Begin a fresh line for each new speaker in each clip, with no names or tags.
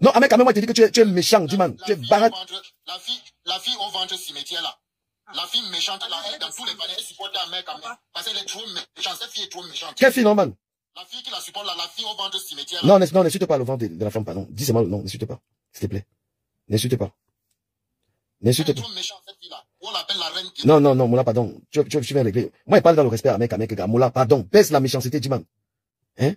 Non, Ahmed Kamé, moi, je te dis que tu es méchant, dis-man. Tu es barrette.
La fille au ventre cimetière là. La fille méchante là, elle, dans tous les panels, elle supporte Ahmed Kamé. Parce qu'elle est trop méchante. Cette fille est trop méchante.
Quelle fille, non, man?
La fille qui la supporte là, la fille au ventre cimetière là.
Non, n'insulte pas le ventre de la femme, pardon. Dis seulement, non, n'insulte pas. S'il te plaît. N'insulte pas. N'insulte pas.
Elle est trop méchante, cette fille là. On l'appelle la reine.
Non, Moula, pardon. Tu viens régler. Moi, il parle dans le respect à Ahmed Kamé, gars. Moula, pardon. Baisse la méchanceté, dis-man. Hein?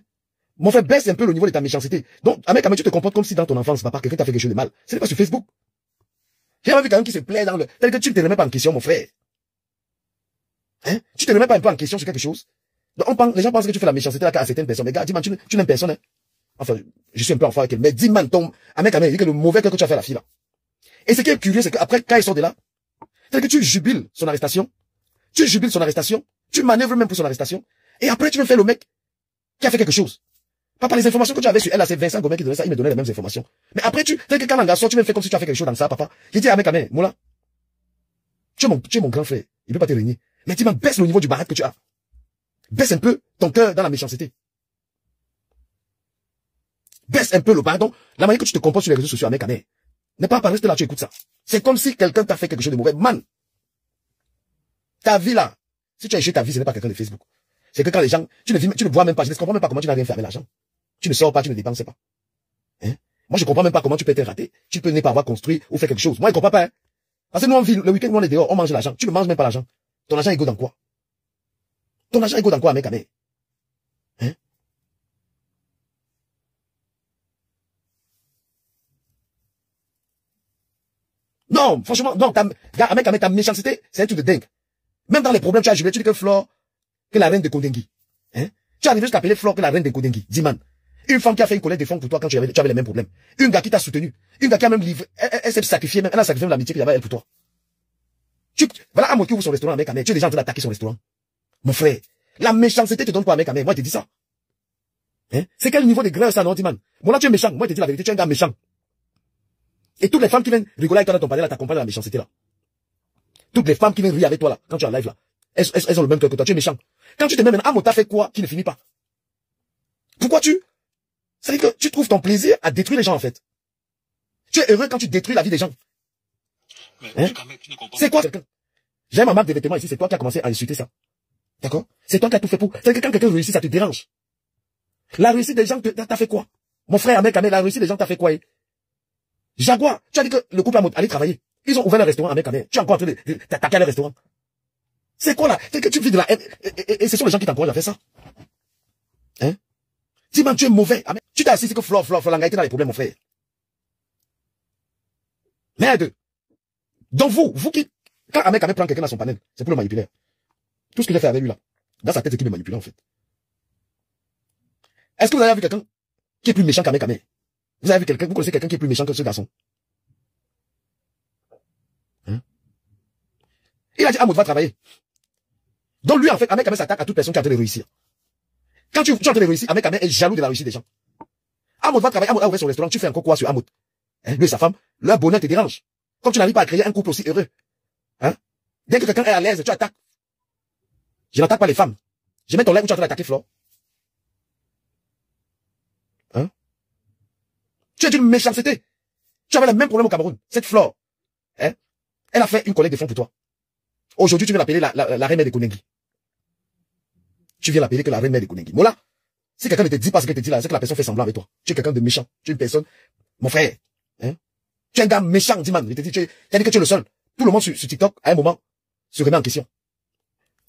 Mon frère, baisse un peu le niveau de ta méchanceté. Donc, Ahmed Kamé, tu te comportes comme si dans ton enfance, papa, quelqu'un t'a fait quelque chose de mal. Ce n'est pas sur Facebook. J'ai jamais vu quelqu'un qui se plaît dans le... Tel que tu ne te remets pas en question, mon frère. Hein? Tu te remets pas un peu en question sur quelque chose. Donc, les gens pensent que tu fais la méchanceté là à certaines personnes. Mais gars, dis-moi, tu n'aimes personne, hein? Enfin, je suis un peu enfant avec elle. Mais dis-moi, Ahmed Kamé, il dit que le mauvais que tu as fait à la fille là. Et ce qui est curieux, c'est qu'après, quand il sort de là, tel que tu jubiles son arrestation. Tu jubiles son arrestation. Tu manœuvres même pour son arrestation. Et après, tu me fais le mec qui a fait quelque chose. Papa, les informations que tu avais sur elle, là, c'est Vincent Gomez qui donnait ça, il me donnait les mêmes informations. Mais après, tel que quand un garçon, tu me fais comme si tu as fait quelque chose dans ça, papa. J'ai dit à Ahmed Kamé, Moula, tu es mon grand frère. Il peut pas te régner. Mais dis-moi, baisse le niveau du barat que tu as. Baisse un peu ton cœur dans la méchanceté. Baisse un peu le pardon. La manière que tu te comportes sur les réseaux sociaux, Ahmed Kamé. N'est pas par rester là, tu écoutes ça. C'est comme si quelqu'un t'a fait quelque chose de mauvais. Man, ta vie là, si tu as échoué ta vie, ce n'est pas quelqu'un de Facebook. C'est que quand les gens, tu ne vois même pas, je ne comprends même pas comment tu n'as rien fait avec l'argent. Tu ne sors pas, tu ne dépenses pas. Hein? Moi, je comprends même pas comment tu peux être raté. Tu peux ne pas avoir construit ou fait quelque chose. Moi, je comprends pas, hein. Parce que nous, on vit, le week-end, on est dehors, on mange l'argent. Tu ne manges même pas l'argent. Ton argent est go dans quoi? Ton argent est go dans quoi, mec, mec? Hein? Non, franchement, non, mec, ta méchanceté, c'est un truc de dingue. Même dans les problèmes, tu as jubilé, tu dis que Flore, que la reine de Kodengui. Hein? Tu arrives jusqu'à appeler Flore que la reine de Kodengui. Dis-man. Une femme qui a fait une collecte de fonds pour toi quand tu avais les mêmes problèmes. Une gars qui t'a soutenu. Une gars qui a même livré, elle s'est sacrifiée même, elle a sacrifié l'amitié qu'il y avait elle pour toi. Voilà un mot qui ouvre son restaurant, mec, tu es déjà en train d'attaquer son restaurant. Mon frère, la méchanceté te donne quoi, mec, moi, je te dis ça. Hein? C'est quel niveau de grâce ça, non, dis-man? Bon, là, tu es méchant. Moi, je te dis la vérité, tu es un gars méchant. Et toutes les femmes qui viennent rigoler avec toi dans ton palais, là, t'accompagnent la méchanceté, là. Toutes les femmes qui viennent rire avec toi, là, quand tu es en live, là. Elles ont le même cœur que toi, tu es méchant. Quand tu te mets maintenant, Amo t'a fait quoi qui ne finit pas? Pourquoi c'est-à-dire que tu trouves ton plaisir à détruire les gens, en fait. Tu es heureux quand tu détruis la vie des gens. Hein? C'est quoi quelqu'un? J'ai ma marque de vêtements ici, c'est toi qui as commencé à insulter ça. D'accord? C'est toi qui as tout fait pour. C'est que quand quelqu'un réussit, ça te dérange. La réussite des gens t'as fait quoi? Mon frère Ahmed Kamé, la réussite des gens t'as fait quoi? Jaguar, tu as dit que le couple allait travailler. Ils ont ouvert le restaurant Ahmed Kamé. Tu es encore en train de t'attaquer à le restaurant. C'est quoi là? C'est que tu vis de la haine. Et ce sont les gens qui t'encouragent à faire ça. Hein? Dis-moi, tu es mauvais. Tu t'as assisté que Flore Langa était dans les problèmes, mon frère. Merde. Donc vous qui, quand Ahmed Kamé prend quelqu'un dans son panel, c'est pour le manipuler. Tout ce qu'il a fait avec lui là, dans sa tête, c'est qu'il me manipule en fait. Est-ce que vous avez vu quelqu'un qui est plus méchant qu'Ahmed Kamé? Vous avez vu quelqu'un, vous connaissez quelqu'un qui est plus méchant que ce garçon? Hein? Il a dit, Ahmed va travailler. Donc lui, en fait, Ahmed Kamé s'attaque à toute personne qui a envie de réussir. Quand tu es en train de réussir, Ahmed Kamé est jaloux de la réussite des gens. Ahmed va travailler, Ahmed a ouvert son restaurant, tu fais encore quoi sur Ahmed? Hein? Lui et sa femme, leur bonheur te dérange. Comme tu n'arrives pas à créer un couple aussi heureux. Hein? Dès que quelqu'un est à l'aise, tu attaques. Je n'attaque pas les femmes. Je mets ton lait où tu es en train d'attaquer Flore. Hein? Tu es d'une méchanceté. Tu avais le même problème au Cameroun. Cette Flore, hein? Elle a fait une collecte de fonds pour toi. Aujourd'hui, tu viens l'appeler la reine de Kodengui. Tu viens l'appeler que la reine de Kodengui. Mola, si quelqu'un ne te dit pas ce qu'il te dit là, c'est que la personne fait semblant avec toi. Tu es quelqu'un de méchant. Tu es une personne, mon frère. Hein? Tu es un gars méchant, dis-man. Je te dis, tu as dit que tu es le seul. Tout le monde sur TikTok, à un moment, se remet en question.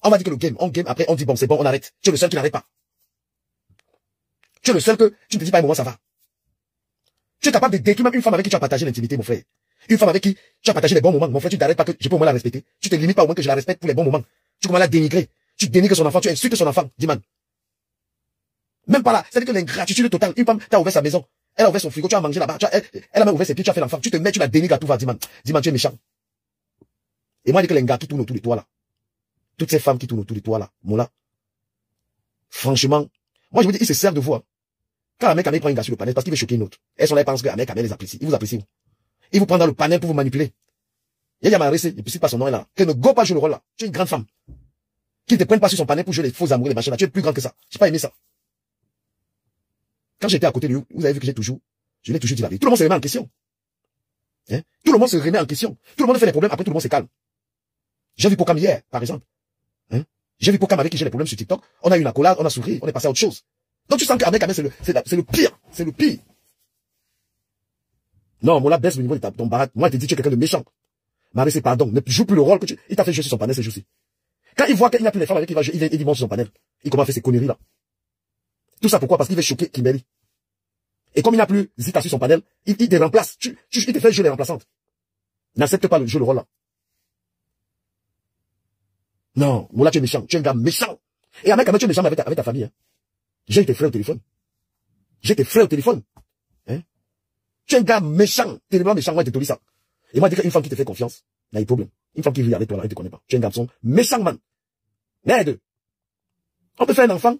On va dire que le game, après on dit bon, c'est bon, on arrête. Tu es le seul qui n'arrête pas. Tu es le seul que tu ne te dis pas un moment, ça va. Tu es capable de détruire même une femme avec qui tu as partagé l'intimité, mon frère. Une fine avec qui tu as partagé les bons moments. Mon frère, tu t'arrêtes pas que je peux au moins la respecter. Tu te limites pas au moins que je la respecte pour les bons moments. Tu commences à la dénigrer. Tu dénigres son enfant, tu insultes son enfant, dis-man. Même pas là. C'est-à-dire que l'ingratitude totale. Une femme, t'as ouvert sa maison. Elle a ouvert son frigo, tu as mangé là-bas. Elle a même ouvert ses pieds, tu as fait l'enfant. Tu te mets, tu la dénigres à tout va, dis-man. Dis-man, tu es méchant. Et moi, je dis que les gars qui tournent autour de toi là. Toutes ces femmes qui tournent autour de toi là. Mola. Franchement. Moi, je vous dis, ils se servent de vous. Hein. Quand un mec prend une gars sur le panel, parce qu'il veut choquer une autre. Elles sont là, elles pensent qu'un mec les apprécie. Ils vous apprécient. Ils vous prennent dans le panel pour vous manipuler. Il y a ma récit, il ne cite pas son nom là. Qu'elle ne go pas jouer le rôle là. Tu es une grande femme. Qui ne te prennent pas sur son panel pour jouer les faux amoureux, les machins là. Tu es plus grande que ça. J'ai pas aimé ça. Quand j'étais à côté de lui, vous avez vu que j'ai toujours Je l'ai toujours dit la vérité. Tout le monde se remet en question. Hein? Tout le monde se remet en question. Tout le monde fait des problèmes, après tout le monde se calme. J'ai vu Pokam hier, par exemple. Hein? J'ai vu Pokam avec qui j'ai des problèmes sur TikTok. On a eu une accolade, on a souri, on est passé à autre chose. Donc tu sens qu'Ahmed Kamel, c'est le pire. C'est le pire. Non, Mola baisse le niveau de ton barat. Moi, je te dis, tu es quelqu'un de méchant. Marie, c'est pardon. Ne joue plus le rôle que tu... Il t'a fait jouer sur son panel ces jours-ci. Quand il voit qu'il n'a plus les femmes avec qui il va jouer, il monte sur son panel. Il commence à faire ces conneries là. Tout ça pourquoi? Parce qu'il veut choquer Kimberly. Et comme il n'a plus Zita sur son panel, il te remplace. Il te fait jouer les remplaçantes. N'accepte pas le jeu, le rôle là. Non, Mola, tu es méchant. Tu es un gars méchant. Et Ahmed Kamel, tu es méchant avec ta famille. Hein. J'ai été frère au téléphone. Hein? Tu es un gars méchant. Tellement méchant, moi, je te dis ça. Et moi, je dis qu'une femme qui te fait confiance, il y a des problèmes. Une femme qui vit avec toi, là, elle te connaît pas. Tu es un garçon méchant, man. Merde. On peut faire un enfant.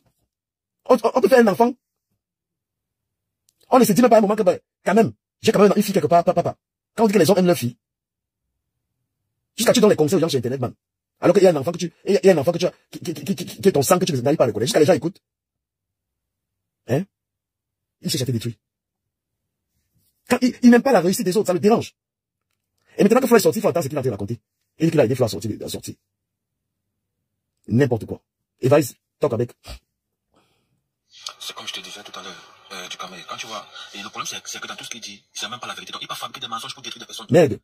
On peut faire un enfant. On ne se dit même pas à un moment que, bah, quand même, j'ai quand même une fille quelque part, papa. Quand on dit que les hommes aiment leur fille, jusqu'à tu donnes les conseils aux gens sur Internet, man. Alors qu'il y a un enfant que il y a un enfant que tu as, qui est ton sang que tu n'arrives pas à reconnaître. Jusqu'à les gens écoutent. Hein? Il cherche à te détruire. Quand il n'aime pas la réussite des autres, ça le dérange. Et maintenant que Flo est sorti, il faut attendre ce qu'il a te raconter. Il dit qu'il a aidé Flo à sortir. N'importe quoi. Et va talk avec.
C'est comme je te disais tout à l'heure, du Kamel. Quand tu vois, et le problème c'est que dans tout ce qu'il dit, c'est même pas la vérité. Donc il va fabriquer des mensonges pour détruire des personnes.
Merde.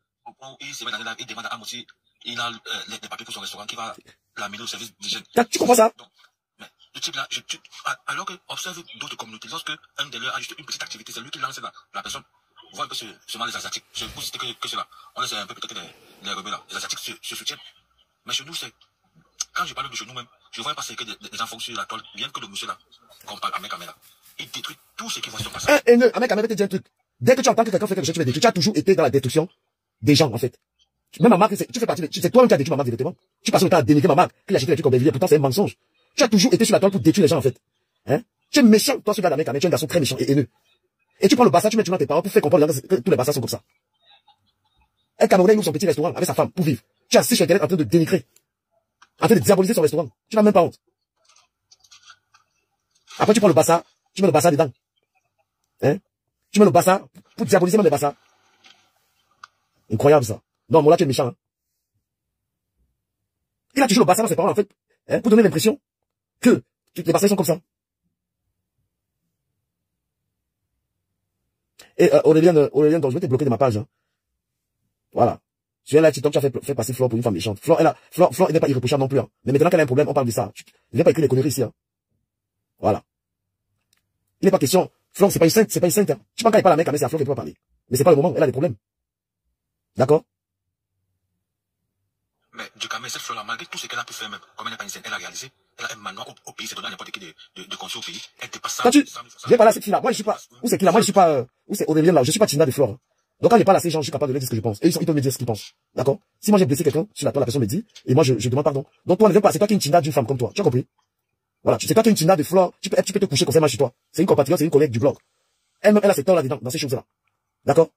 Il demande à Am aussi, il a les papiers pour son restaurant qui va l'amener au service d'hygiène.
Tu comprends ça?
Donc, mais le type là, alors que observe d'autres communautés, lorsque un de leurs a juste une petite activité, c'est lui qui lance la personne. On voit un peu seulement les Asiatiques. Je vous cite que cela. On laisse un peu peut-être les rebelles là. Les Asiatiques se soutiennent. Mais chez nous, c'est, quand je parle de chez nous même, je vois passer que des enfants sur la toile, bien que le monsieur là, qu'on parle à Ahmed Kamel là, il détruit tout ce qui voit sur passage.
Un haineux, Ahmed Kamel te dit un truc. Dès que tu entends que quelqu'un fait quelque chose, tu vas détruire. Tu as toujours été dans la destruction des gens, en fait. Même ma marque, tu fais partie c'est toi-même qui as détruit ma marque directement. Tu passes le temps à dénigrer ma marque, qu'il a acheté des trucs comme Bévillé, pourtant c'est un mensonge. Tu as toujours été sur la toile pour détruire les gens, en fait. Hein? Tu es méchant, toi, ce gars d'Ahmed Kamel, tu es un garçon très méchant et haineux. Et tu prends le bassin, tu mets dans tes parents pour faire comprendre que tous les bassins sont comme ça. Un Camerounais ouvre son petit restaurant avec sa femme pour vivre. Tu assistes sur Internet en train de dénigrer. En train de diaboliser son restaurant. Tu n'as même pas honte. Après, tu prends le bassin, tu mets le bassin dedans. Hein? Tu mets le bassin pour diaboliser même les bassins. Incroyable ça. Non, moi là, tu es méchant. Hein? Il a toujours le bassin dans ses parents, en fait, hein, pour donner l'impression que les bassins sont comme ça. Et Aurélien, donc je vais te bloquer de ma page. Hein. Voilà. Sur la TikTok, tu as fait passer Flore pour une femme méchante. Flore, elle n'est pas irréprochable non plus. Hein. Mais maintenant qu'elle a un problème, on parle de ça. Il n'est pas écrit les conneries ici. Hein. Voilà. Il n'est pas question. Flore, c'est pas une sainte. Hein. Tu penses qu'elle parle à mec, c'est à Flore qu'elle peut parler. Mais c'est pas le moment, elle a des problèmes. D'accord?
Mais du Kamel, cette Flore-là, malgré tout ce qu'elle a pu faire même, comme elle n'est pas une sainte, elle a réalisé. Elle a un manoir au pays, c'est donné à n'importe qui de construire au pays. Elle dépasse ça.
J'ai parlé à cette fille-là. Moi, je suis pas, où c'est qui là? Moi, je suis pas, où c'est Aurélien là? Je suis pas Tina de Flore. Hein. Donc, quand je parle à ces gens, je suis capable de leur dire ce que je pense. Et ils peuvent me dire ce qu'ils pensent. D'accord? Si moi j'ai blessé quelqu'un, sur la toile, la personne me dit, et moi je demande pardon. Donc toi ne viens pas, c'est toi qui es une Tina d'une femme comme toi. Tu as compris? Voilà. C'est toi qui es une Tina de Flore. Tu peux te coucher comme ça chez toi. C'est une compatriote, c'est une collègue du blog. Elle a ses torts là-dedans, dans ces choses-là. D'accord?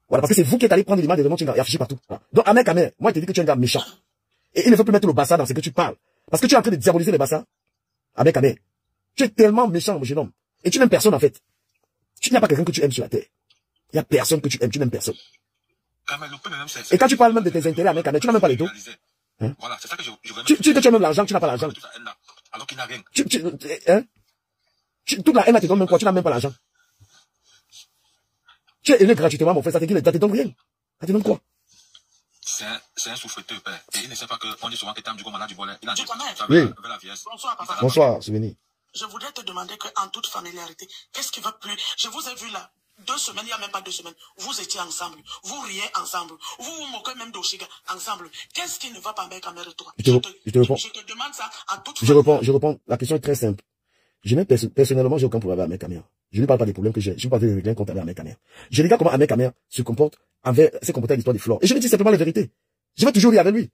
Voilà. Parce que c'est vous qui êtes allé prendre l'image de Raymond Tchinga et afficher partout. Voilà. Donc, Ahmed Kamel, moi, je te dis que tu es un gars méchant. Et il ne faut plus mettre le bassin dans ce que tu parles. Parce que tu es en train de diaboliser les bassins. Ahmed Kamel. Tu es tellement méchant, mon jeune homme. Et tu n'aimes personne, en fait. Tu n'as pas quelqu'un que tu aimes sur la terre. Il n'y a personne que tu aimes, tu n'aimes personne. Et quand tu parles même de tes intérêts, Ahmed Kamel, tu n'as même pas les dos. Hein? Voilà, c'est ça que je veux. Tu dis que tu as même l'argent, tu n'as pas l'argent.
Alors qu'il n'a rien.
Toute la haine, elle te donne même quoi, tu n'as même pas l'argent. Tu es aimé gratuitement, mon frère, ça te donne rien. Ça te donne quoi?
C'est un souffreteur, père. Et il ne sait pas qu'on dit souvent que Tam du malade du volet. Il a dit
oui.
Bonsoir, papa.
Bonsoir, souvenir.
Je voudrais te demander qu'en toute familiarité, qu'est-ce qui va plus? Je vous ai vu là, 2 semaines, il n'y a même pas 2 semaines. Vous étiez ensemble. Vous riez ensemble. Vous vous moquez même d'Oshiga ensemble. Qu'est-ce qui ne va pas avec Kamel et toi?
Je te réponds.
Je te demande ça en toute familiarité.
Je réponds. La question est très simple. Personnellement, j'ai aucun problème avec Ahmed Kamel. Je ne parle pas des problèmes que j'ai. Je ne parle pas de régler contre Ahmed Kamel. Je regarde comment Ahmed Kamel se comporte s'est comporté à l'histoire de Flore. Et je lui dis simplement la vérité. Je vais toujours rire avec lui.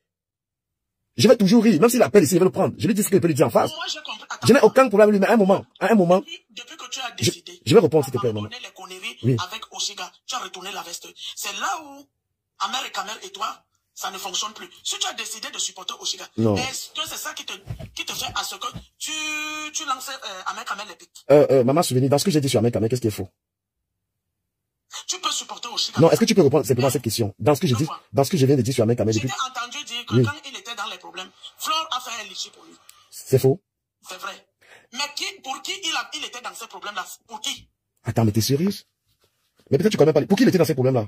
Je vais toujours rire. Même s'il appelle ici, il va le prendre. Je lui dis ce qu'il peut lui dire en face.
Moi, j'ai compris.
Je n'ai aucun problème avec lui, mais à un moment.
Depuis que tu as décidé.
Je vais répondre, s'il te plaît, maman.
Les conneries
oui.
avec Oshiga, tu as retourné la veste. C'est là où Ahmed Kamel et toi, ça ne fonctionne plus. Si tu as décidé de supporter Oshiga, est-ce que c'est ça qui te fait à ce que tu lances Ahmed Kamel les pics?
Maman, souvenir, dans ce que j'ai dit sur Ahmed Kamel, qu'est-ce qui est faux?
Tu peux supporter aussi.
Non, est-ce que tu peux répondre simplement à cette question? Dans ce que je dis, dans ce que je viens de dire sur Ahmed Kamel depuis.
J'ai entendu dire que quand il était dans les problèmes, Flore a fait un litige pour lui.
C'est faux.
C'est vrai. Mais pour qui il était dans ces problèmes-là? Pour qui?
Attends, mais t'es sérieuse? Mais peut-être tu connais pas. Pour qui il était dans ces problèmes-là?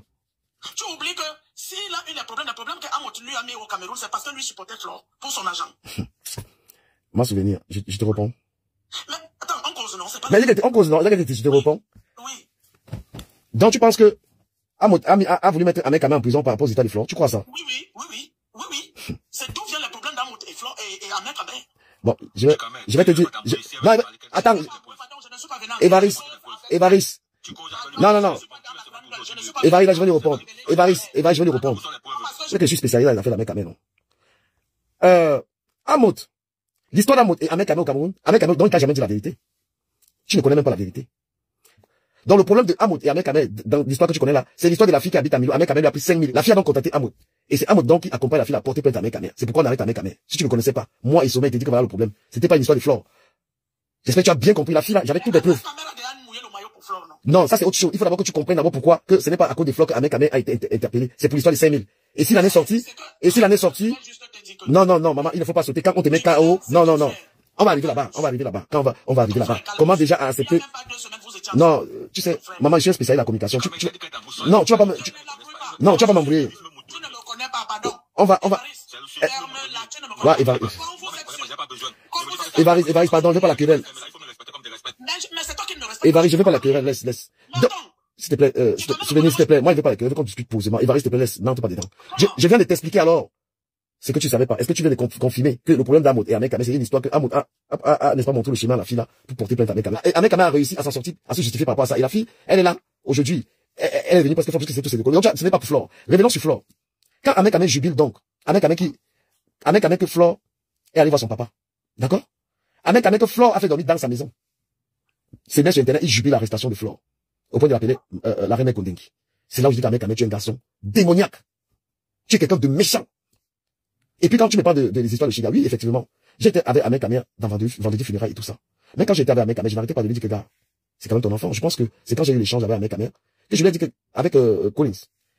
Tu oublies que s'il a eu les problèmes qu'Amot lui a mis au Cameroun, c'est parce que lui supportait Flore pour son argent.
Mon souvenir, je te réponds.
Mais attends, en cause non, c'est pas...
Mais en cause non, je te réponds.
Oui.
Donc tu penses que Amot a voulu mettre Ahmed Kamel en prison par rapport aux états de Flore? Tu crois ça?
Oui. C'est d'où viennent les problèmes d'Amot et Flore et Ahmed Kamel.
Bon, je vais te dire... Non, attends. Évariste. Non. Évariste, là, je vais lui répondre. Évariste, je vais lui répondre. C'est que je suis spécialisé dans les affaires d'Ahmed Kamel, non? Amot. L'histoire d'Amot et Ahmed Kamel au Cameroun. Ahmed Kamel, donc il t'a jamais dit la vérité. Tu ne connais même pas la vérité. Donc le problème de Amot et Ahmed Kamel, dans l'histoire que tu connais là, c'est l'histoire de la fille qui habite à Milo. Ahmed Kamel lui a pris 5 000. La fille a donc contacté Amot. Et c'est Amot donc qui accompagne la fille à porter plainte à Ahmed Kamel. C'est pourquoi on arrête Ahmed Kamel. Si tu ne connaissais pas, moi et Sommet, t'ai dit que voilà le problème. C'était pas une histoire de Flore. J'espère que tu as bien compris la fille là. J'avais toutes les preuves. Non, ça c'est autre chose. Il faut d'abord que tu comprennes d'abord pourquoi que ce n'est pas à cause des Flore que Ahmed Kamel a été interpellé. C'est pour l'histoire des 5 000. Et si l'année sortie, non, maman, il ne faut pas sauter. Quand on te met KO, non. On va arriver là-bas. Quand on va arriver là-bas. Comment déjà accepter? Non, tu sais, maman, je suis un spécialiste de la communication. Non, tu vas pas tu vas pas m'embrouiller. On va. Ouais, Évariste, pardon, je veux pas la querelle. Évariste, je veux pas la querelle, laisse. S'il te plaît, souvenir, s'il te plaît, moi, je veux pas la querelle, je veux qu'on discute posément. Évariste, s'il te plaît, laisse, n'entre pas dedans. Je viens de t'expliquer alors. C'est que tu savais pas. Est-ce que tu viens de confirmer que le problème d'Amot et Ahmed Kamel, c'est une histoire que Amot a n'est-ce pas, montré le chemin à la fille là, pour porter plainte à Ahmed Kamel. Et Ahmed Kamel a réussi à s'en sortir, à se justifier par rapport à ça. Et la fille, elle est là, aujourd'hui. Elle est venue parce que c'est tout, c'est de donc, ce n'est pas pour Flore. Revenons sur Flore. Quand Ahmed Kamel jubile donc, Ahmed Kamel que Flore est arrivé à son papa. D'accord? Ahmed Kamel que Flore a fait dormir dans sa maison. C'est bien sur Internet, il jubile l'arrestation de Flore. Au point de l'appeler, la reine Kondengi. C'est là où je dis qu'Ahmed Kamel, tu es un garçon démoniaque. Tu es quelqu'un de méchant. Et puis quand tu me parles des histoires de Chiga, oui, effectivement, j'étais avec Ahmed Kamel dans vendredi funérailles et tout ça. Mais quand j'étais avec Ahmed Kamel, je n'arrêtais pas de lui dire que gars, c'est quand même ton enfant. Je pense que c'est quand j'ai eu l'échange avec Ahmed Kamel que je lui ai dit que, avec Collins,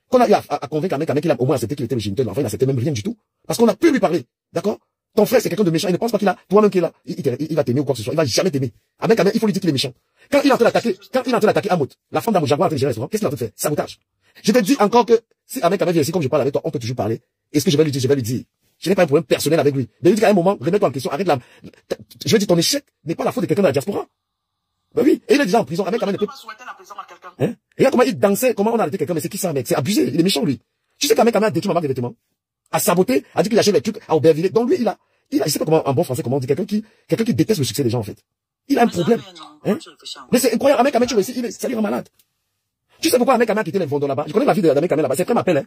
qu'on a eu à convaincre Ahmed Kamel qu'il a au moins accepté qu'il était le géniteur de l'enfant, il n'acceptait même rien du tout. Parce qu'on a pu lui parler. D'accord? Ton frère, c'est quelqu'un de méchant, il ne pense pas qu'il a, toi-même qu'il est là, il va t'aimer ou quoi que ce soit, il va jamais t'aimer. Ahmed Kamel, il faut lui dire qu'il est méchant. Quand il est en train d'attaquer Amot, la femme d'Amot, Jaguar, en train de gérer le restaurant, qu'est-ce qu'il est en train de faire? Sabotage. Je te dis encore que, si Ahmed Kamel vient ici, comme je parle avec toi, on peut toujours parler. Et ce que je vais lui dire. Je n'ai pas un problème personnel avec lui. Mais il dit qu'à un moment, remets-toi en question, arrête je veux dire, ton échec n'est pas la faute de quelqu'un de la diaspora. Ben oui. Et il est déjà en prison. Ahmed Kamel ne peut pas souhaiter la prison à quelqu'un. Hein? Et là, comment il dansait, comment on a arrêté quelqu'un, mais c'est qui ça, mec? C'est abusé. Il est méchant, lui. Tu sais qu'Ahmed Kamel a détruit ma marque de vêtements. A saboté, a dit qu'il achète les trucs à Aubervilliers. Donc lui, je sais pas comment, en bon français, comment on dit, quelqu'un qui déteste le succès des gens, en fait. Il a un problème. Hein? Mais c'est incroyable. Ahmed Kamel, tu vois ici, ça lui rend malade. Tu sais pourquoi Ahmed Kamel a quitté les vendeurs là-bas? Je connais la vie d'Ahmed Kamel là-bas. Ses frères m'appellent, hein.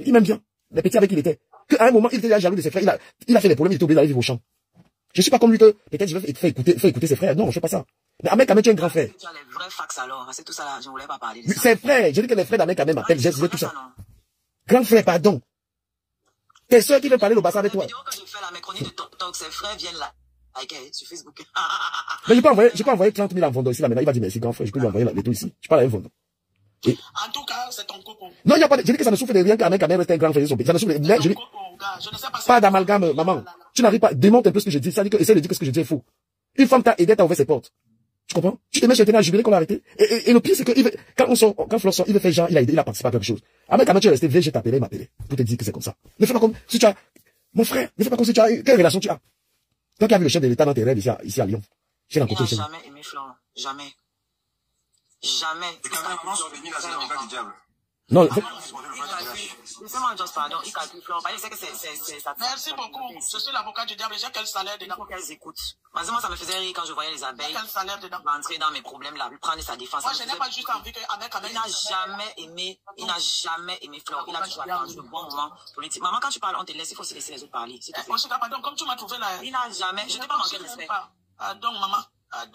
Il m'aime bien. Les petits avec qui il était. Qu'à un moment, il était déjà jaloux de ses frères. Il a fait des problèmes, il était obligé d'aller vivre au champ. Je suis pas comme lui que, peut-être, je vais faire écouter ses frères. Non, je fais pas ça. Mais Ahmed Kamel, tu es un grand frère.
Tu as les vrais fax alors. C'est tout ça là. Je voulais pas parler de ça.
Ses frères. J'ai dit que les frères d'Ahmed Kamel m'appellent. J'ai dit tout ça. Grand frère, pardon. Tes soeurs qui veulent parler le bassin avec toi.
La vidéo que je fais là, mes chroniques de TikTok, ses frères viennent là. Sur Facebook.
Mais j'ai pas envoyé 30 000 en vendant ici là maintenant. Il va dire merci grand frère. Je peux lui envoyer les tout ici. Je parle à un vendeur.
En tout cas, c'est ton coco.
Non, il n'y a pas de... Je dis que ça ne souffre de rien qu'Ahmed Kamel reste un grand frère de son pays. Ça ne souffre de rien. Je dis... Pas d'amalgame, maman. Tu n'arrives pas... Démonte un peu ce que je dis. Ça dit que... Essaye de dire que ce que je dis est faux. Une femme t'a aidé, t'a ouvert ses portes. Tu comprends? Tu te mets sur le terrain à jubiler qu'on l'a arrêté. Et le pire, c'est que quand Flore sort, il veut faire genre, il a participé à quelque chose. Ahmed Kamel, tu es resté vieux, je t'appelais, il m'appelait. Pour te dire que c'est comme ça. Ne fais pas comme si tu as... Mon frère, ne fais pas comme si tu as... Quelle relation tu as? Toi qui as vu le chef de l'État dans tes rêves ici à Lyon. J'ai rencontré le chef.
Jamais aimé Flore. Jamais. Jamais.
Non,
Laissez-moi juste pardon, il calcule Flore. Il sait que c'est ça.
Merci beaucoup. Je suis l'avocat du diable. J'ai quel salaire dedans?
Il faut qu'elles écoutent. Moi, ça me faisait rire quand je voyais les abeilles.
Quel salaire dedans?
Rentrer dans mes problèmes là, prendre sa défense.
Moi, je n'ai pas juste envie qu'Ahmed Kamel.
Il n'a jamais aimé Flore. Il a toujours attendu le bon moment politique. Maman, quand tu parles, on te laisse, il faut se laisser les autres parler.
Pardon, comme tu m'as trouvé là.
Il n'a jamais, je t'ai pas manqué de respect.
Pardon, maman.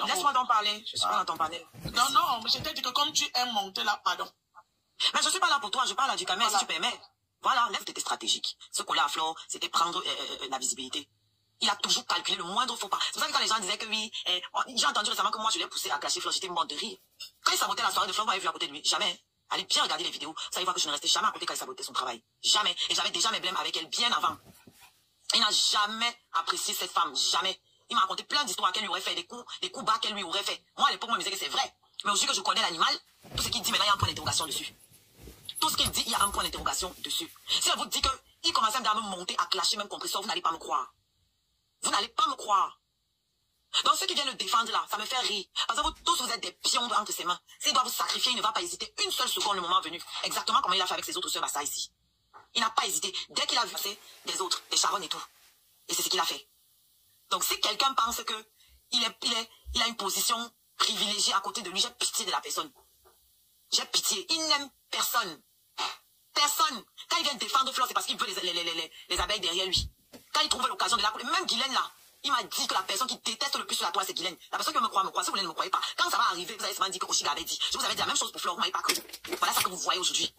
Laisse-moi donc parler. Je suis pas dans ton panel.
Non, je t'ai dit que comme tu aimes monter là, pardon.
Mais je suis pas là pour toi, je parle à du Kamel, si tu permets. Voilà, lève tes stratégiques. Ce qu'on a à Flore, c'était prendre la visibilité. Il a toujours calculé le moindre faux pas. C'est pour ça que quand les gens disaient que oui, j'ai entendu récemment que moi je l'ai poussé à cacher Flore, j'étais morte de rire. Quand il sabotait la soirée de Flore, moi j'ai vu à côté de lui. Jamais. Allez bien regarder les vidéos. Ça, il voit que je ne restais jamais à côté quand il sabotait son travail. Jamais. Et j'avais déjà mes blèmes avec elle bien avant. Il n'a jamais apprécié cette femme. Jamais. Il m'a raconté plein d'histoires qu'elle lui aurait fait, des coups bas qu'elle lui aurait fait. Moi, à l'époque, moi, je me disais que c'est vrai. Mais aujourd'hui que je connais l'animal, tout ce qu'il dit maintenant, il y a un point d'interrogation dessus. Tout ce qu'il dit, il y a un point d'interrogation dessus. Si elle vous dit qu'il commençait à me monter, à clasher, même compresseur, vous n'allez pas me croire. Vous n'allez pas me croire. Donc ceux qui viennent le défendre là, ça me fait rire. Parce que vous tous, vous êtes des pions entre ses mains. S'il doit vous sacrifier, il ne va pas hésiter une seule seconde le moment venu. Exactement comme il a fait avec ses autres sœurs Bassa ici. Il n'a pas hésité. Dès qu'il a vu des autres, des Sharon et tout. Et c'est ce qu'il a fait. Donc si quelqu'un pense que il a une position privilégiée à côté de lui, j'ai pitié de la personne. J'ai pitié. Il n'aime personne. Personne. Quand il vient défendre Flore, c'est parce qu'il veut les abeilles derrière lui. Quand il trouve l'occasion de la couler, même Guylaine là, il m'a dit que la personne qui déteste le plus sur la toile, c'est Guylaine. La personne qui me croit, me croit. Si vous ne me croyez pas, quand ça va arriver, vous allez seulement dire que Oshiga avait dit. Je vous avais dit la même chose pour Flore, vous m'avez pas cru. Voilà ça que vous voyez aujourd'hui.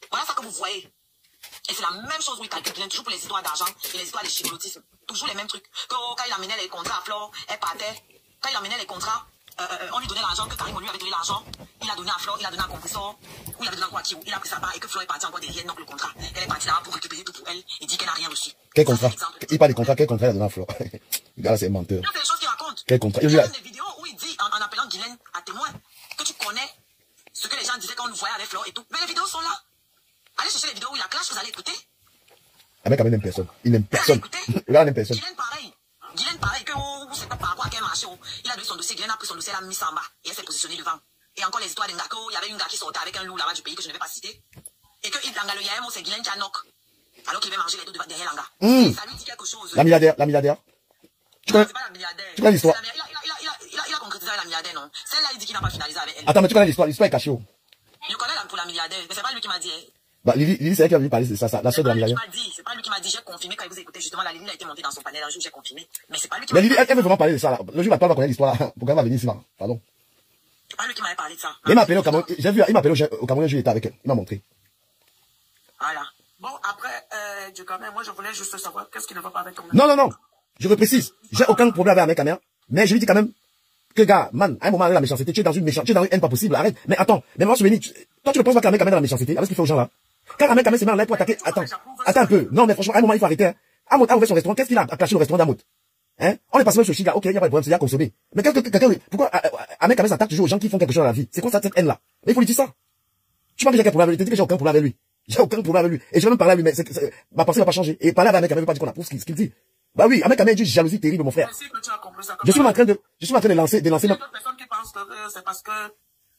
Voilà ça que vous voyez. Et c'est la même chose où il calcule Guylaine, toujours pour les histoires d'argent et les histoires de chibolotisme. Toujours les mêmes trucs. Que quand il amenait les contrats à Flore, elle partait. Quand il amenait les contrats, on lui donnait l'argent, que Karim lui avait donné l'argent. Il a donné à Flore, il a donné à Compressor, ou il a donné à Kwaki, il a pris sa part et que Flore est partie encore derrière, donc le contrat. Elle est partie là-bas pour récupérer tout pour elle et dit qu'elle n'a rien reçu.
Quel contrat? Il parle des contrats, quel contrat il a donné à Flore? Regarde, c'est un menteur.
C'est des choses qu'il raconte.
Quel contrat?
Il y a des vidéos où il dit, en appelant Guylaine à témoin, que tu connais ce que les gens disaient quand on le voyait avec Flore et tout. Mais les vidéos sont là. Allez chercher les vidéos où il y a clash, vous allez écouter.
Ah, mais quand même, il n'aime personne. Il n'aime personne. Regarde, il n'aime personne.
Guylaine pareil, que c'est pas par rapport à quel marché. Il a donné son dossier, Guylaine a pris son dossier, elle a mis ça en bas. Et elle s'est positionnée devant. Et encore les histoires de Ngako, il y avait une gars qui sortait avec un loup là-bas du pays que je ne vais pas citer. Et que Langa le Yaemo, c'est Guylaine qui a knock. Alors qu'il avait mangé les deux derrière Langa. Et ça lui dit quelque chose.
La milliardaire. Tu connais,
c'est pas la milliardaire.
Tu connais l'histoire?
Il a concrétisé avec la milliardaire, non. Celle-là, il dit qu'il n'a pas finalisé avec elle.
Attends, mais tu connais l'histoire? L'histoire est cachée.
Je connais pour la milliardaire, mais c'est pas lui qui m'a dit.
Bah, Lily, c'est elle qui a vu parler de ça, la soeur de la milliardaire.
C'est pas lui qui m'a dit, j'ai confirmé quand vous écoutez justement, la Lily a été montée dans son panel un jour, j'ai confirmé. Mais c'est pas lui qui m'a
Mais
dit.
Lily, elle veut vraiment parler de ça, là. Le jour où la va connaître l'histoire, là. Pourquoi elle va venir ici, là? Pardon.
C'est pas lui qui m'avait parlé de ça.
Il m'a appelé au Cameroun, j'ai vu, il m'a appelé au Cameroun, je était avec elle. Il m'a montré.
Voilà. Bon, après, du Cameroun, moi, je voulais juste savoir qu'est-ce qui ne va pas avec ton mec.
Non. Je reprécise. J'ai aucun problème avec la mère. Mais je lui dis quand même que, gars, man, à un moment, avec la méchanceté, tu es dans une méchanceté, tu es dans une haine pas possible, arrête. Mais attends, mais moi, toi, tu ne penses pas que la mère quand même dans la méchanceté, avec ce qu'il fait aux gens, là? Quand la mère quand même se met en l'air pour attaquer, attends un peu. Non, mais franchement, à un moment, il faut arrêter, hein. Amout a ouvert son restaurant, qu'est-ce qu'il a craché le restaurant d'Amout? Hein? On est passé même sur Chiga, ok, il n'y a pas de problème, c'est à consommer. Mais pourquoi, Ahmed Kamel s'attaque toujours aux gens qui font quelque chose dans la vie? C'est quoi cette haine-là? Mais il faut lui dire ça. Tu penses que j'ai aucun problème avec lui? Tu dis que j'ai aucun problème avec lui. J'ai aucun problème avec lui. Et je vais même parler à lui, mais ma pensée va pas changer. Et parler avec Ahmed Kamel veut pas dire qu'on approuve ce qu'il dit. Bah oui, Ahmed Kamel dit jalousie terrible, mon frère. Je suis en train de lancer ma...
C'est parce que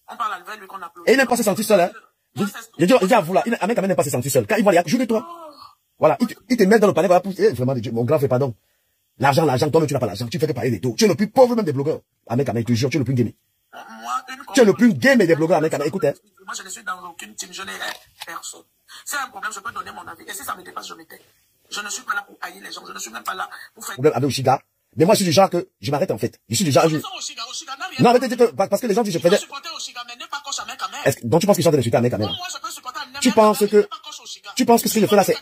on parle avec lui qu'on applaudit.
Et il n'aime pas se sentir seul, hein. Je dis à vous là, Ahmed Kamel n'aime pas se sentir seul. Quand il voit les actes, joue de toi. Voilà, il te met dans le palais, voilà, vraiment, mon grand frère, pardon. L'argent, toi-même, tu n'as pas l'argent, tu fais que parler des taux. Tu es le plus pauvre même des blogueurs. Ahmed Kamel, je te jure, tu es le plus gamé. Tu es le plus gamé des blogueurs, Ahmed Kamel. Écoute, hein.
Moi, je ne suis dans aucune team, je n'ai personne. C'est un problème, je peux donner mon avis. Et si ça me dépasse, je m'étais. Je ne suis pas là pour haïr les gens, je ne suis même pas là pour faire...
Problème avec Oshiga. Mais moi, je suis du genre que je m'arrête, en fait. Je suis du genre... Non, mais parce que les gens disent, je faisais... Donc tu penses qu'ils sont de l'insulter à Ahmed Kamel? Tu penses que ce que je fais là, c'est...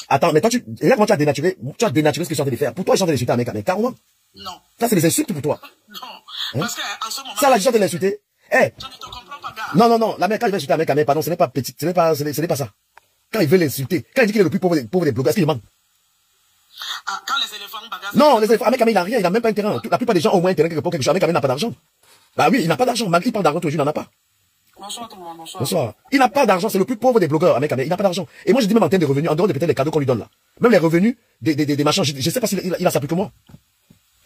Attends, mais toi, regarde comment tu as dénaturé ce que je suis en train de faire. Pour toi, ils sont de l'insulter à Ahmed Kamel, carrément.
Non.
Ça, c'est des insultes pour toi.
Non. Parce que, en ce moment...
Ça, là, ils sont de l'insulter. Eh.
Je ne te comprends pas, gars.
Non, la mère, quand il veut insulter Ahmed Kamel, pardon, ce n'est pas petit, ce n'est pas ça. Quand il veut l'insulter, quand il dit qu'il est le plus pauvre des blogueurs, est-ce qu'il ment?
Ah, quand les éléphants bagassent...
Non, les éléphants, Ahmed Kamel, il n'a rien, il n'a même pas un terrain. La plupart des gens ont au moins un terrain pour quelque chose. Ahmed Kamel n'a pas d'argent. Bah oui, il n'a pas d'argent. Malgré qu'il parle d'argent tous les jours, il n'en a pas.
Bonsoir tout le monde, bonsoir.
Bonsoir. Il n'a pas d'argent, c'est le plus pauvre des blogueurs, Ahmed Kamel. Il n'a pas d'argent. Et moi, je dis même en termes de revenus, en dehors de peut-être les cadeaux qu'on lui donne là. Même les revenus des machins, je sais pas s'il a ça plus que moi.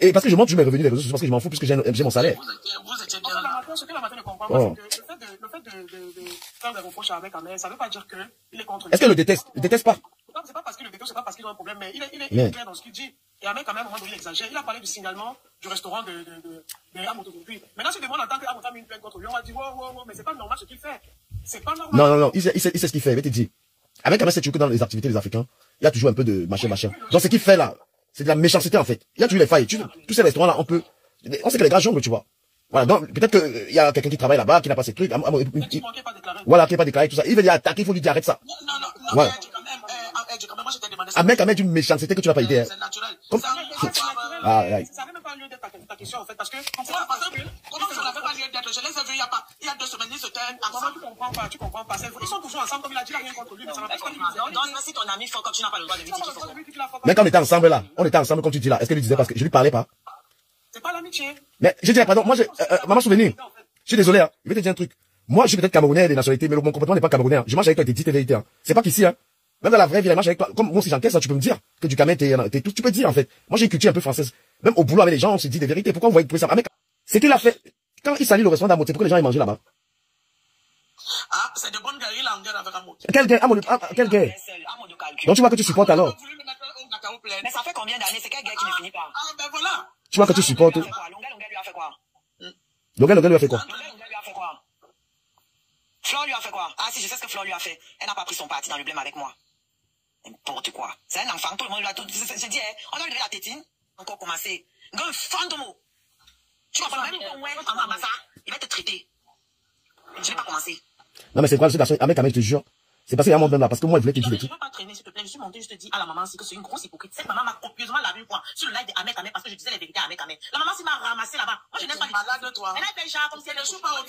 Et parce que je montre toujours mes revenus des réseaux sociaux, parce que je m'en fous, puisque j'ai mon salaire.
Vous étiez bien là. Ce que la matin ne comprend pas, c'est que le fait de faire des reproches avec Ahmed, ça ne veut pas dire qu'il est contre.
Est-ce qu'elle le déteste? Il déteste pas?
Non, c'est pas parce qu'il le déteste, c'est pas parce qu'il a un problème, mais il est clair dans ce qu'il dit. Et Ahmed, quand même, à un moment donné, il exagère. Il a parlé du signalement du restaurant de Amoto aujourd'hui. Maintenant, si demande en tant qu'Amoto a mis une plainte contre lui, on va dire, wow, mais c'est pas normal ce qu'il fait. C'est pas normal. Non,
il sait ce qu'il fait, mais tu dis. Avec Ahmed, c'est toujours que dans les activités des Africains, il y a toujours un peu de machin. Donc, ce qu'il fait là, c'est de la méchanceté, en fait. Il y a toujours les failles. Tous ces restaurants-là, on sait que les gars jonglent, tu vois. Voilà, donc, peut-être qu'il y a quelqu'un qui travaille là-bas, qui n'a pas ces trucs. Voilà, qui n'est pas déclaré, tout ça. Il veut dire attaquer, il faut lui dire arrête ça.
Non, voilà. Quand même, moi, je t'ai demandé
Ahmed Ahmed d'une méchanceté que tu n'as pas idée. Hein.
C'est naturel.
Comme...
Ça n'avait même pas lieu d'être ta question, en fait, parce que, comment ça n'avait pas lieu d'être? Je les ai vus il y a 2 semaines, ils se tiennent ensemble. Tu comprends pas. Ils sont toujours ensemble, comme il a dit, il n'a rien contre lui, mais ça va pas être.
Donc, si ton ami fuck up, tu n'as pas le droit de lui dire qu'il faut.
Mais quand on était ensemble là, comme tu dis là, est-ce qu'elle lui disait parce que je lui parlais pas?
C'est pas l'amitié.
Mais je dis, pardon, moi, maman souvenir. Je suis désolé, hein. Je vais te dire un truc. Moi, je suis peut-être camerounais des nationalités, mais mon comportement n'est pas camerounais. Hein. Je marche avec toi, t'es dit tes vérités. Hein. C'est pas qu'ici, hein. Même dans la vraie vie, je marche avec toi. Comme moi, si j'encaisse, tu peux me dire que du Cameroun, tu peux dire, en fait. Moi, j'ai une culture un peu française. Même au boulot avec les gens, on se dit des vérités. Pourquoi on voit ça? C'est qu'il a fait, quand il salit le restaurant d'Amour, c'est pourquoi les gens, ils mangent là-bas.
Ah, c'est de bonnes guerrilles là, on guerre avec Amour.
Quelle guerre? Quelle guerre? Donc tu vois que tu supportes alors?
Mais ça fait combien d'années? C'est quelle guerre qui ne finit pas?
Ah, ben voilà.
Tu vois que tu supportes.
Longuet lui a fait quoi?
Longuet lui a fait quoi?
Flore lui a fait quoi? Ah si, je sais ce que Flore lui a fait. Elle n'a pas pris son parti dans le blême avec moi. N'importe quoi. C'est un enfant, tout le monde lui a tout... Je dis, on a levé la tétine, encore commencé. Un fantôme. Tu vas pas même ton ça. Il va te traiter. Je vais pas commencer.
Non mais c'est quoi, avec je te jure. C'est parce qu'il y a un monde même là, parce que moi, il voulait te dire des trucs.
Je ne veux pas traîner, s'il te plaît. Je suis montée, je te dis à la maman aussi que c'est une grosse hypocrite. Cette maman m'a copieusement lavé une fois sur le live de Ahmed parce que je disais les vérités à Ahmed. La maman s'est m'a ramassé là-bas. Moi, je n'aime pas les malades, toi. Elle a fait genre comme si elle ne joue pas au